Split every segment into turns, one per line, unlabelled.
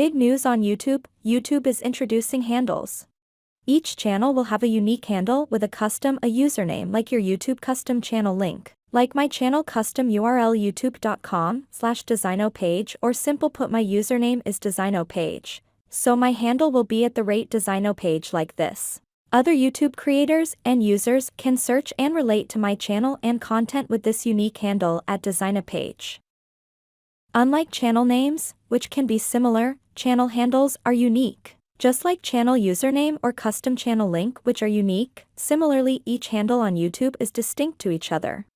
Big news on YouTube: YouTube is introducing handles. Each channel will have a unique handle with a username like your YouTube custom channel link. Like my channel custom URL youtube.com/designopage, or simple put my username is designopage. So my handle will be @designopage like this. Other YouTube creators and users can search and relate to my channel and content with this unique handle @designopage. Unlike channel names, which can be similar, channel handles are unique. Just like channel username or custom channel link, which are unique, similarly each handle on YouTube is distinct to each other.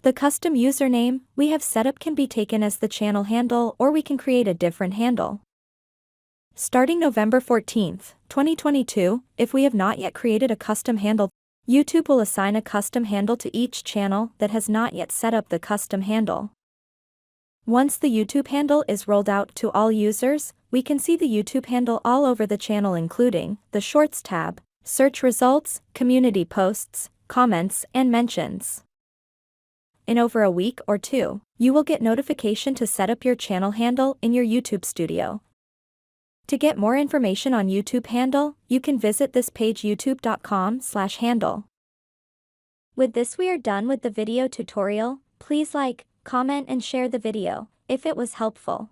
The custom username we have set up can be taken as the channel handle, or we can create a different handle. Starting November 14th, 2022, if we have not yet created a custom handle, YouTube will assign a custom handle to each channel that has not yet set up the custom handle. Once the YouTube handle is rolled out to all users, we can see the YouTube handle all over the channel, including the Shorts tab, search results, community posts, comments, and mentions. In over a week or two, you will get notification to set up your channel handle in your YouTube Studio. To get more information on YouTube handle, you can visit this page youtube.com/handle. With this we are done with the video tutorial. Please like, comment and share the video if it was helpful.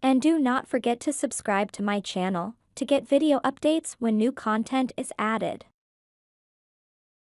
And do not forget to subscribe to my channel to get video updates when new content is added.